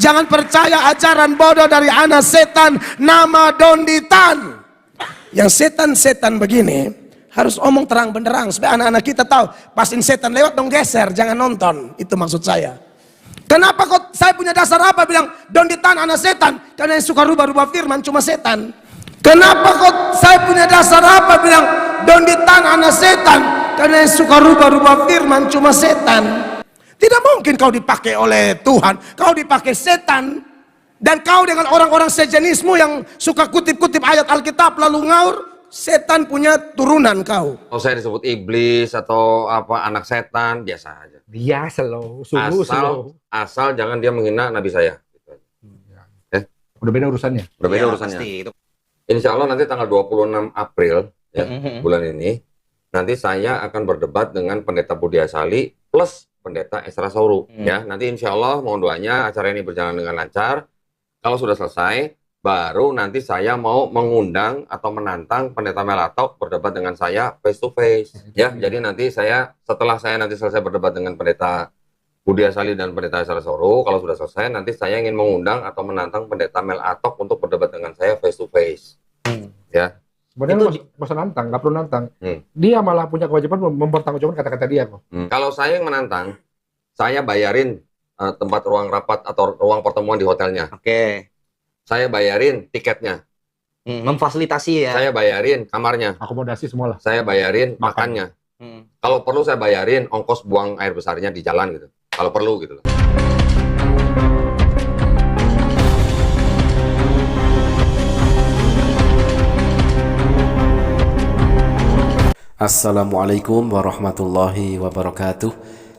Jangan percaya ajaran bodoh dari anak setan nama Donditan. Yang setan-setan begini harus omong terang benderang supaya anak-anak kita tahu. Pastiin setan lewat dong geser, jangan nonton. Itu maksud saya. Kenapa kok saya punya dasar apa bilang Donditan anak setan? Karena yang suka rubah-rubah firman cuma setan. Kenapa kok saya punya dasar apa bilang Donditan anak setan? Karena yang suka rubah-rubah firman cuma setan. Tidak mungkin kau dipakai oleh Tuhan, kau dipakai setan. Dan kau dengan orang-orang sejenismu yang suka kutip-kutip ayat Alkitab lalu ngaur, setan punya turunan kau. Kalau saya disebut iblis atau apa anak setan, biasa aja. Biasa loh, sungguh Asal jangan dia menghina Nabi saya. Udah beda urusannya. Udah beda urusannya. Insya Allah nanti tanggal 26 April ya, bulan ini, nanti saya akan berdebat dengan Pendeta Budi Asali plus Pendeta Esra Sauru. Ya, nanti insya Allah mohon doanya acara ini berjalan dengan lancar. Kalau sudah selesai, baru nanti saya mau mengundang atau menantang Pendeta Melatok berdebat dengan saya face to face. Ya, jadi nanti setelah saya nanti selesai berdebat dengan Pendeta Budi Asali dan Pendeta Esra Sauru, kalau sudah selesai nanti saya ingin mengundang atau menantang Pendeta Melatok untuk berdebat dengan saya face to face. Ya. Sebenarnya masa nantang, nggak perlu nantang. Dia malah punya kewajiban mempertanggungjawabkan kata-kata dia kok. Kalau saya yang menantang, saya bayarin tempat ruang rapat atau ruang pertemuan di hotelnya. Oke. Saya bayarin tiketnya. Memfasilitasi ya. Saya bayarin kamarnya. Akomodasi semua lah. Saya bayarin makannya. Kalau perlu saya bayarin ongkos buang air besarnya di jalan gitu. Kalau perlu gitu. Assalamualaikum warahmatullahi wabarakatuh.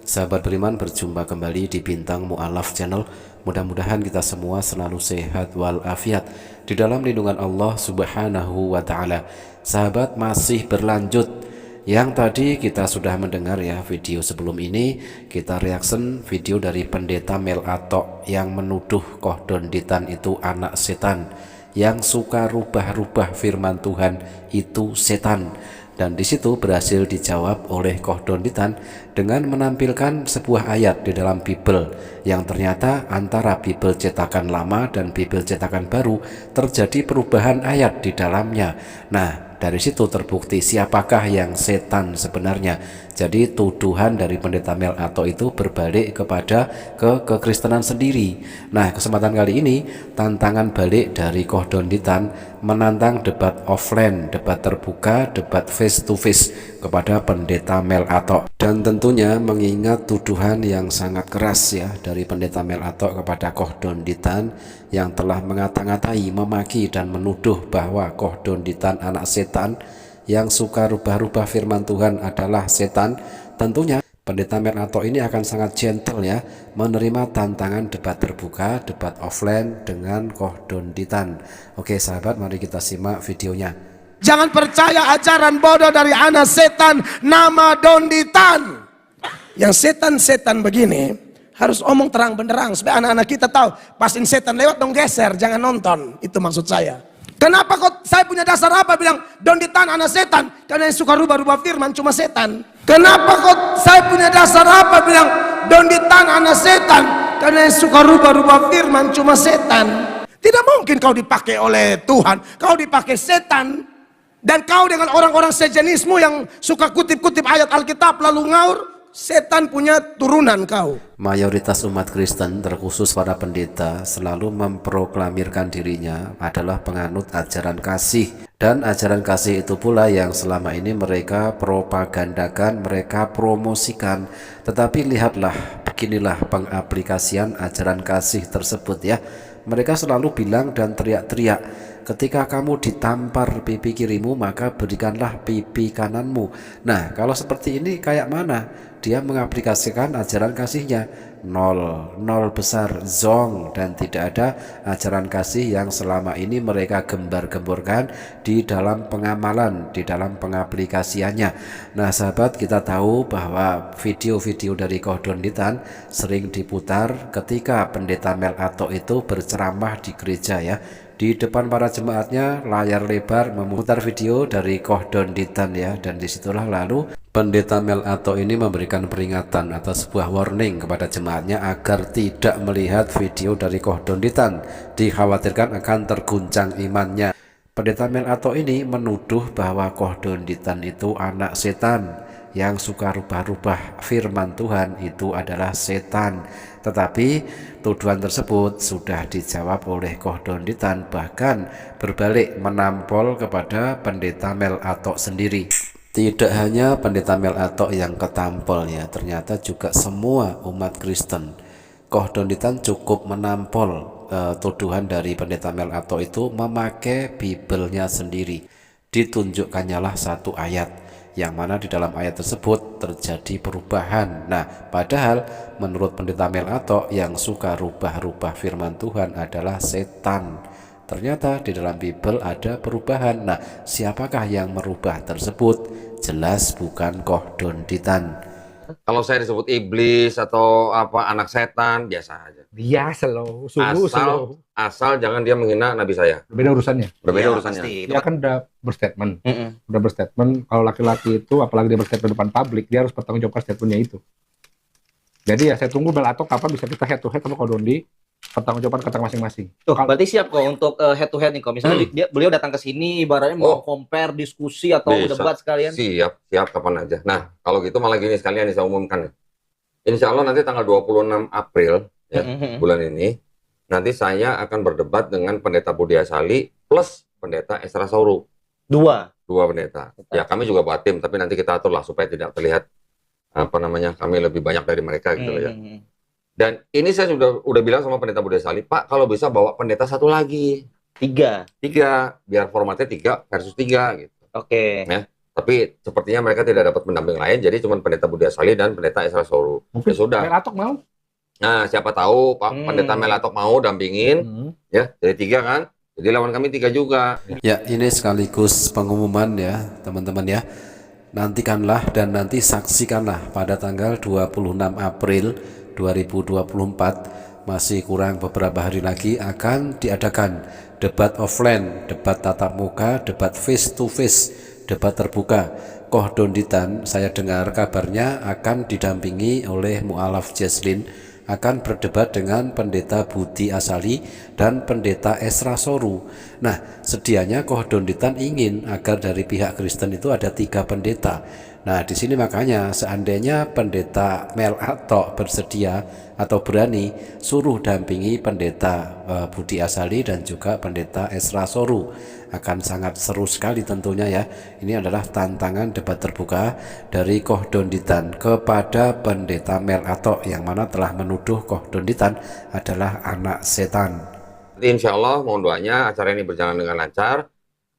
Sahabat beriman, berjumpa kembali di Bintang Mu'alaf Channel. Mudah-mudahan kita semua selalu sehat walafiat di dalam lindungan Allah Subhanahu wa Ta'ala. Sahabat, masih berlanjut. Yang tadi kita sudah mendengar ya video sebelum ini, kita reaction video dari Pendeta Melatok yang menuduh Koh Donditan itu anak setan, yang suka rubah-rubah firman Tuhan itu setan. Dan di situ berhasil dijawab oleh Koh Donditan dengan menampilkan sebuah ayat di dalam Bible yang ternyata antara Bible cetakan lama dan Bible cetakan baru terjadi perubahan ayat di dalamnya. Nah, dari situ terbukti siapakah yang setan sebenarnya. Jadi tuduhan dari Pendeta Melatok itu berbalik kepada kekristenan sendiri. Nah, kesempatan kali ini tantangan balik dari Koh Donditan menantang debat offline, debat terbuka, debat face to face kepada Pendeta Melatok. Dan tentunya mengingat tuduhan yang sangat keras ya dari Pendeta Melatok kepada Koh Donditan yang telah mengata-ngatai, memaki dan menuduh bahwa Koh Donditan anak setan yang suka rubah-rubah firman Tuhan adalah setan. Tentunya Pendeta Melatok ini akan sangat gentle ya menerima tantangan debat terbuka, debat offline dengan Koh Donditan. Oke sahabat, mari kita simak videonya. Jangan percaya ajaran bodoh dari anak setan nama Donditan. Yang setan-setan begini harus omong terang benderang supaya anak-anak kita tahu. Pastiin setan lewat dong geser, jangan nonton. Itu maksud saya. Kenapa kok saya punya dasar apa bilang Donditan anak setan? Karena yang suka rubah-rubah firman cuma setan. Kenapa kok saya punya dasar apa bilang Donditan anak setan? Karena yang suka rubah-rubah firman cuma setan. Tidak mungkin kau dipakai oleh Tuhan, kau dipakai setan. Dan kau dengan orang-orang sejenismu yang suka kutip-kutip ayat Alkitab lalu ngaur, setan punya turunan kau. Mayoritas umat Kristen, terkhusus para pendeta, selalu memproklamirkan dirinya adalah penganut ajaran kasih. Dan ajaran kasih itu pula yang selama ini mereka propagandakan, mereka promosikan. Tetapi lihatlah, beginilah pengaplikasian ajaran kasih tersebut ya. Mereka selalu bilang dan teriak-teriak, ketika kamu ditampar pipi kirimu maka berikanlah pipi kananmu. Nah, kalau seperti ini kayak mana? Dia mengaplikasikan ajaran kasihnya nol besar, zong, dan tidak ada ajaran kasih yang selama ini mereka gembar-gemborkan di dalam pengamalan, di dalam pengaplikasiannya. Nah sahabat, kita tahu bahwa video-video dari Koh Donditan sering diputar ketika Pendeta Melatok itu berceramah di gereja ya, Di depan para jemaatnya layar lebar memutar video dari Kohdonditan ya, dan disitulah lalu Pendeta Mel Ato ini memberikan peringatan atau sebuah warning kepada jemaatnya agar tidak melihat video dari Kohdonditan, dikhawatirkan akan terguncang imannya. Pendeta Mel Ato ini menuduh bahwa Kohdonditan itu anak setan yang suka rubah-rubah firman Tuhan, itu adalah setan. Tetapi tuduhan tersebut sudah dijawab oleh Kohdonditan, bahkan berbalik menampol kepada Pendeta Mel Ato sendiri. Tidak hanya Pendeta Mel Ato yang ketampol ya, ternyata juga semua umat Kristen. Kohdonditan cukup menampol tuduhan dari Pendeta Mel Ato itu memakai Bibelnya sendiri. Ditunjukkannya satu ayat yang mana di dalam ayat tersebut terjadi perubahan. Nah, padahal menurut Pendeta Mel Ato yang suka rubah-rubah firman Tuhan adalah setan. Ternyata di dalam Bible ada perubahan. Nah, siapakah yang merubah tersebut? Jelas bukan Kohdonditan. Kalau saya disebut iblis atau apa anak setan, biasa aja. Biasa loh, sungguh slow. Asal jangan dia menghina nabi saya. Berbeda urusannya. Berbeda Ya, urusannya. pasti. Dia kan udah berstatement. Udah berstatement, kalau laki-laki itu, apalagi dia berstatement depan publik, dia harus bertanggung jawab statementnya itu. Jadi ya saya tunggu Mel Ato kapan bisa kita head to head sama Kodondi, pertanggung jawaban kata masing-masing. Tuh, berarti siap kok untuk head to head nih kok. Misalnya beliau datang ke sini ibaratnya mau compare, diskusi atau Bisa. debat sekalian. Siap kapan aja. Nah, kalau gitu malah gini sekalian saya umumkan ya. Insya Allah nanti tanggal 26 April ya, bulan ini, nanti saya akan berdebat dengan Pendeta Budi Asali plus Pendeta Esra Sauru. Dua Pendeta. Ya, kami juga buat tim, tapi nanti kita atur lah supaya tidak terlihat kami lebih banyak dari mereka gitu loh ya. Dan ini saya udah bilang sama Pendeta Budi Asali, Pak, kalau bisa bawa pendeta satu lagi. Tiga, biar formatnya 3 versus 3 gitu. oke. Ya. Tapi sepertinya mereka tidak dapat pendamping lain, jadi cuma Pendeta Budi Asali dan Pendeta Esra Sauru. Mungkin Ya sudah. Mel Ato mau. Nah, siapa tahu Pak Pendeta Mel Ato mau dampingin, ya, jadi 3 kan. Jadi lawan kami 3 juga. Ya, ini sekaligus pengumuman ya teman-teman ya. Nantikanlah dan nanti saksikanlah pada tanggal 26 April 2024, masih kurang beberapa hari lagi akan diadakan debat offline, debat tatap muka, debat face to face, debat terbuka. Kohdonditan saya dengar kabarnya akan didampingi oleh Mu'alaf Jaslin, akan berdebat dengan Pendeta Budi Asali dan Pendeta Esra Sauru. Nah, sedianya Kohdonditan ingin agar dari pihak Kristen itu ada 3 pendeta. Nah, di sini makanya seandainya Pendeta Mel Ato bersedia atau berani, suruh dampingi Pendeta Budi Asali dan juga Pendeta Esra Sauru. Akan sangat seru sekali tentunya ya. Ini adalah tantangan debat terbuka dari Kohdonditan kepada Pendeta Mel Ato yang mana telah menuduh Kohdonditan adalah anak setan. Insya Allah mohon doanya acara ini berjalan dengan lancar.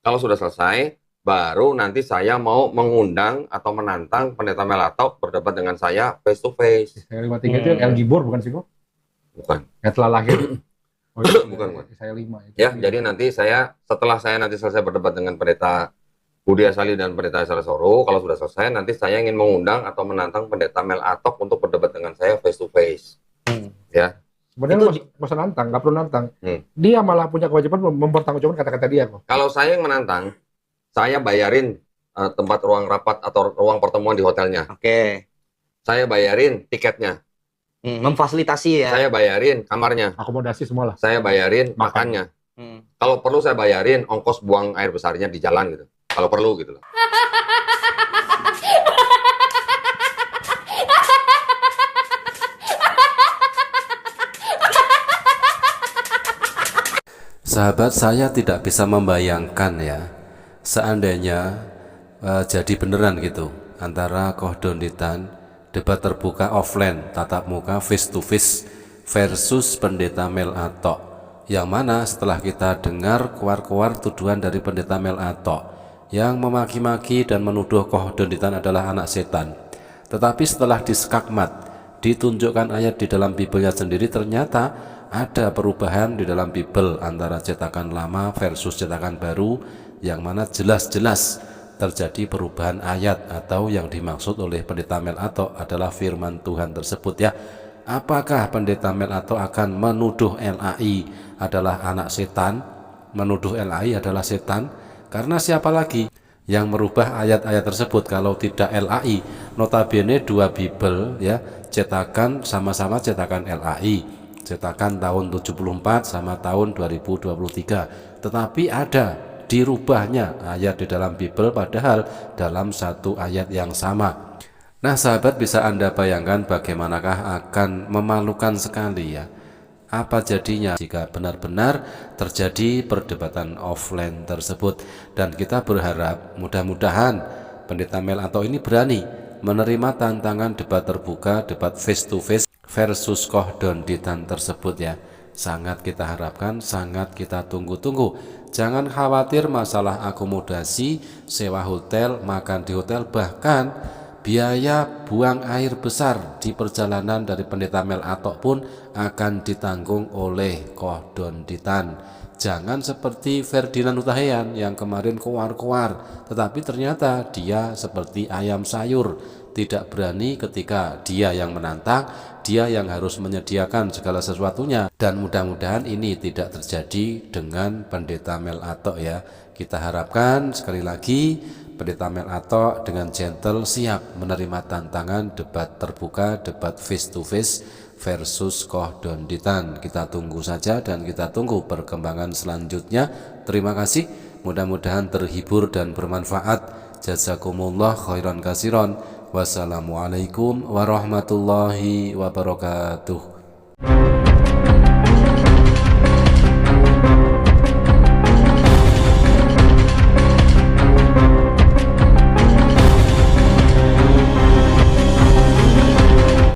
Kalau sudah selesai, baru nanti saya mau mengundang atau menantang Pendeta Mel Ato berdebat dengan saya face to face. Saya 53 itu yang LG Bor bukan sih kok? Bukan. Yang telah lahir. Oh, Bukan. Saya 5 itu. Ya, jadi nanti setelah saya nanti selesai berdebat dengan Pendeta Budi Asali dan Pendeta Esra Sauru, kalau sudah selesai nanti saya ingin mengundang atau menantang Pendeta Mel Ato untuk berdebat dengan saya face to face. Ya. Sebenarnya nggak usah nantang, nggak perlu nantang. Dia malah punya kewajiban mempertanggungjawabkan kata-kata dia kok. Kalau saya yang menantang, saya bayarin tempat ruang rapat atau ruang pertemuan di hotelnya. Oke. Saya bayarin tiketnya. Memfasilitasi ya. Saya bayarin kamarnya. Akomodasi semua lah. Saya bayarin makannya. Kalau perlu saya bayarin ongkos buang air besarnya di jalan gitu. Kalau perlu gitu loh. Sahabat, saya tidak bisa membayangkan ya, seandainya jadi beneran gitu antara Kohdonditan debat terbuka offline, tatap muka face to face versus Pendeta Mel Ato, yang mana setelah kita dengar keluar-keluar tuduhan dari Pendeta Mel Ato yang memaki-maki dan menuduh Kohdonditan adalah anak setan, tetapi setelah diskakmat ditunjukkan ayat di dalam Bibelnya sendiri, ternyata ada perubahan di dalam Bible antara cetakan lama versus cetakan baru, yang mana jelas-jelas terjadi perubahan ayat atau yang dimaksud oleh Pendeta Mel Ato adalah firman Tuhan tersebut ya. Apakah Pendeta Mel Ato akan menuduh LAI adalah anak setan? menuduh LAI adalah setan, karena siapa lagi yang merubah ayat-ayat tersebut kalau tidak LAI? Notabene dua Bible ya, cetakan sama-sama cetakan LAI, cetakan tahun 74 sama tahun 2023, tetapi ada dirubahnya ayat di dalam Bible padahal dalam satu ayat yang sama. Nah sahabat, bisa Anda bayangkan bagaimanakah akan memalukan sekali ya apa jadinya jika benar-benar terjadi perdebatan offline tersebut. Dan kita berharap mudah-mudahan Pendeta Mel Atok ini berani menerima tantangan debat terbuka, debat face to face versus Koh Donditan tersebut ya. Sangat kita harapkan, sangat kita tunggu-tunggu. Jangan khawatir masalah akomodasi, sewa hotel, makan di hotel, bahkan biaya buang air besar di perjalanan dari Pendeta Mel Atok pun akan ditanggung oleh Koh Donditan. Jangan seperti Ferdinand Hutahian yang kemarin keluar-keluar, tetapi ternyata dia seperti ayam sayur, tidak berani ketika dia yang menantang, dia yang harus menyediakan segala sesuatunya. Dan mudah-mudahan ini tidak terjadi dengan Pendeta Mel Atok ya. Kita harapkan sekali lagi Pendeta Mel Atok dengan gentle siap menerima tantangan debat terbuka, debat face to face versus Koh Donditan. Kita tunggu saja dan kita tunggu perkembangan selanjutnya. Terima kasih, mudah-mudahan terhibur dan bermanfaat. Jazakumullah khairan kasiron. Wassalamualaikum warahmatullahi wabarakatuh.